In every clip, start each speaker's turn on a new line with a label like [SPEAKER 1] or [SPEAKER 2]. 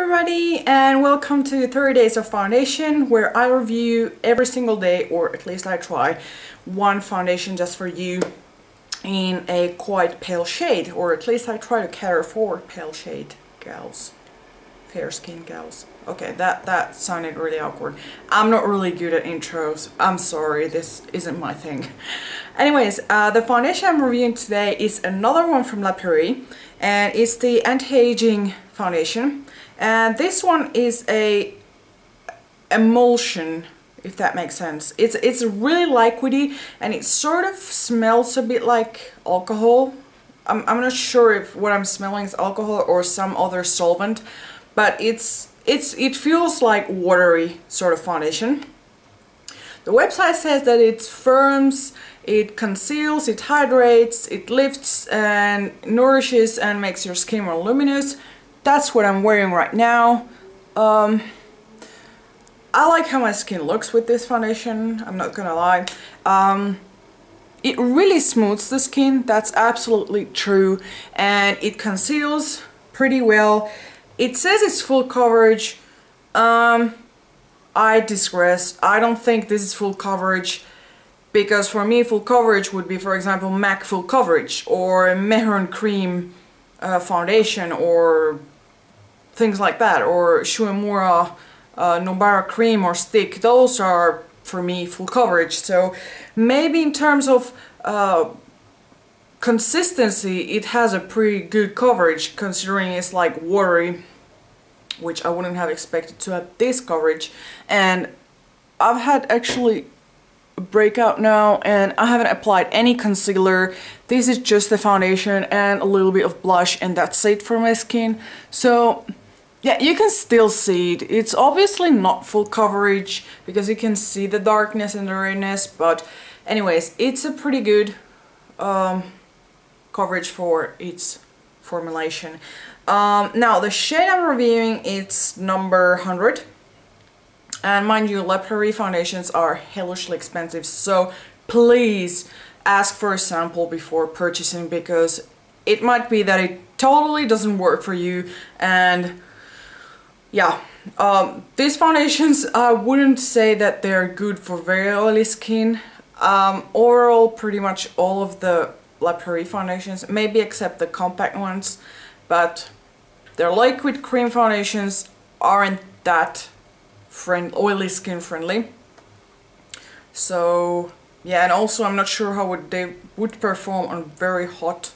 [SPEAKER 1] everybody, and welcome to 30 Days of Foundation, where I review every single day, or at least I try, one foundation just for you in a quite pale shade, or at least I try to cater for pale shade gals, fair skin gals. Okay, that sounded really awkward. I'm not really good at intros. I'm sorry, this isn't my thing. Anyways, the foundation I'm reviewing today is another one from Prairie, and it's the Anti-Aging foundation. And this one is a emulsion, if that makes sense. It's really liquidy, and it sort of smells a bit like alcohol. I'm not sure if what I'm smelling is alcohol or some other solvent, but it feels like watery sort of foundation. The website says that it firms, it conceals, it hydrates, it lifts and nourishes and makes your skin more luminous. That's what I'm wearing right now. I like how my skin looks with this foundation, I'm not gonna lie. It really smooths the skin, that's absolutely true, and it conceals pretty well. It says it's full coverage. I digress. I don't think this is full coverage, because for me full coverage would be, for example, MAC full coverage or Mehron cream foundation or things like that, or Shuemura Nobara cream or stick. Those are for me full coverage. So maybe in terms of consistency it has a pretty good coverage, considering it's like watery, which I wouldn't have expected to have this coverage. And I've had actually a breakout now, and I haven't applied any concealer. This is just the foundation and a little bit of blush, and that's it for my skin. So yeah, you can still see it. It's obviously not full coverage because you can see the darkness and the redness, but anyways, it's a pretty good coverage for its formulation. Now the shade I'm reviewing, it's number 100, and mind you, La Prairie foundations are hellishly expensive, so please ask for a sample before purchasing, because it might be that it totally doesn't work for you. And yeah, these foundations, I wouldn't say that they're good for very oily skin. Overall, pretty much all of the La Prairie foundations, maybe except the compact ones, but their liquid cream foundations aren't that oily skin friendly. So yeah, and also I'm not sure how they would perform on very hot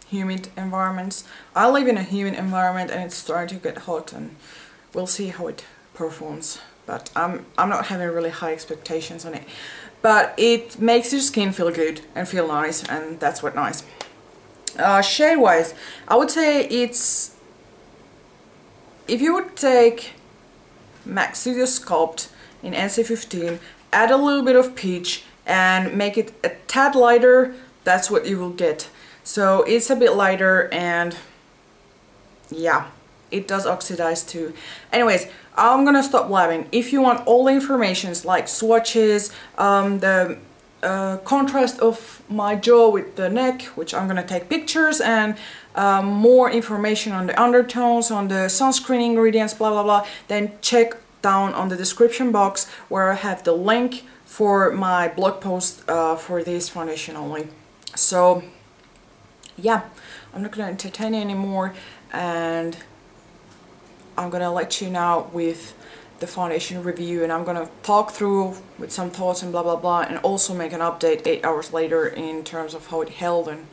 [SPEAKER 1] humid environments. I live in a humid environment and it's starting to get hot, and we'll see how it performs, but I'm not having really high expectations on it. But it makes your skin feel good and feel nice, and that's what nice. Shade wise, I would say it's, if you would take MAC Studio Sculpt in NC15, add a little bit of peach and make it a tad lighter, that's what you will get. So it's a bit lighter, and yeah, it does oxidize too. Anyways, I'm gonna stop blabbing. If you want all the informations like swatches, the contrast of my jaw with the neck, which I'm gonna take pictures, and more information on the undertones, on the sunscreen ingredients, blah blah blah, then check down on the description box where I have the link for my blog post for this foundation only. So yeah, I'm not gonna entertain you anymore, and I'm gonna let you now with the foundation review, and I'm gonna talk through with some thoughts and blah blah blah, and also make an update 8 hours later in terms of how it held and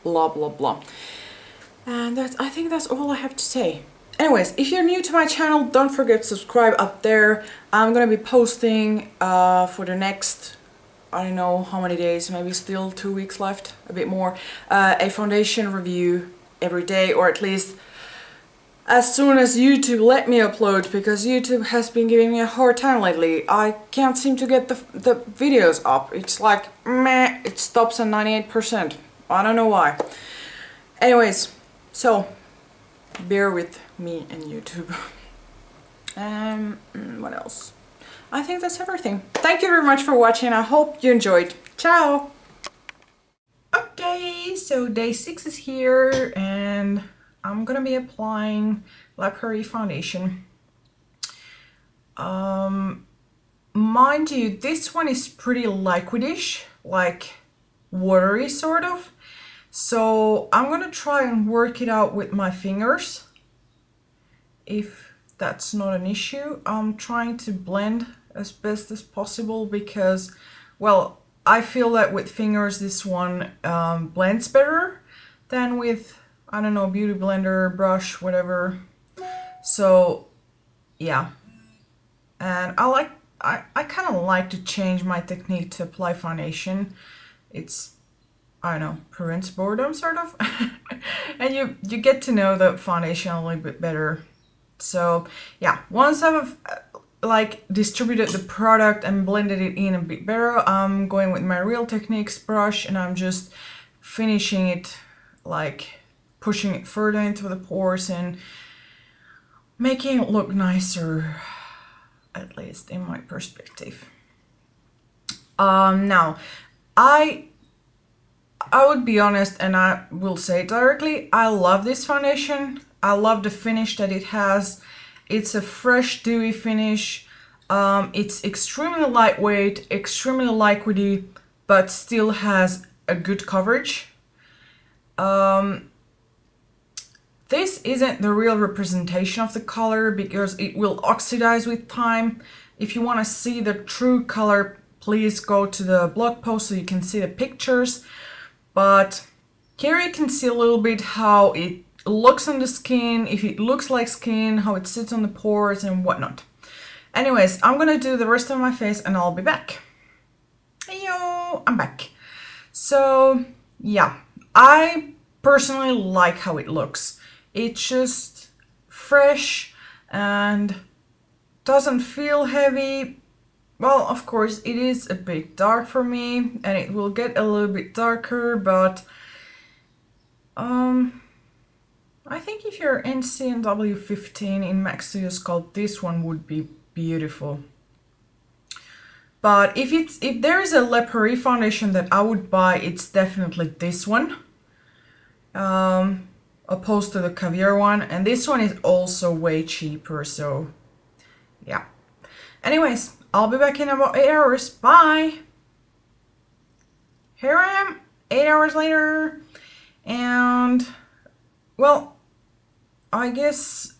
[SPEAKER 1] blah blah blah. And I think that's all I have to say. Anyways, if you're new to my channel, don't forget to subscribe up there. I'm gonna be posting for the next, I don't know how many days, maybe still 2 weeks left, a bit more, a foundation review every day, or at least as soon as YouTube let me upload, because YouTube has been giving me a hard time lately. I can't seem to get the videos up. It's like, meh, it stops at 98%. I don't know why. Anyways, so bear with me and YouTube. What else? I think that's everything. Thank you very much for watching. I hope you enjoyed. Ciao! Okay, so day 6 is here, and I'm gonna be applying La Prairie foundation. Mind you, this one is pretty liquidish, like watery sort of. So I'm gonna try and work it out with my fingers. If that's not an issue, I'm trying to blend as best as possible because, well, I feel that with fingers this one blends better than with, I don't know, beauty blender, brush, whatever. So yeah, and I kind of like to change my technique to apply foundation. It's, I don't know, prevents boredom sort of. And you get to know the foundation a little bit better. So yeah, once I've like distributed the product and blended it in a bit better, I'm going with my Real Techniques brush and I'm just finishing it, like pushing it further into the pores and making it look nicer, at least in my perspective. Now, I would be honest and I will say it directly, I love this foundation. I love the finish that it has. It's a fresh, dewy finish. It's extremely lightweight, extremely liquidy, but still has a good coverage. This isn't the real representation of the color because it will oxidize with time. If you want to see the true color, please go to the blog post so you can see the pictures. But here you can see a little bit how it looks on the skin, if it looks like skin, how it sits on the pores and whatnot. Anyways, I'm gonna do the rest of my face and I'll be back. Heyo, I'm back. So yeah, I personally like how it looks. It's just fresh and doesn't feel heavy. Well, of course, it is a bit dark for me and it will get a little bit darker, but I think if you're NCNW 15 in Max Studio Sculpt, this one would be beautiful. But if there is a La Prairie foundation that I would buy, it's definitely this one. Opposed to the Caviar one, and this one is also way cheaper, so yeah. Anyways, I'll be back in about 8 hours. Bye! Here I am, 8 hours later, and well, I guess,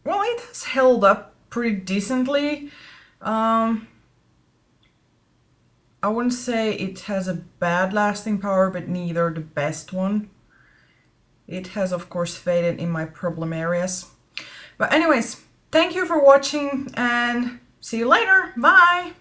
[SPEAKER 1] well, it has held up pretty decently. I wouldn't say it has a bad lasting power, but neither the best one. It has, of course, faded in my problem areas. But anyways, thank you for watching and see you later. Bye!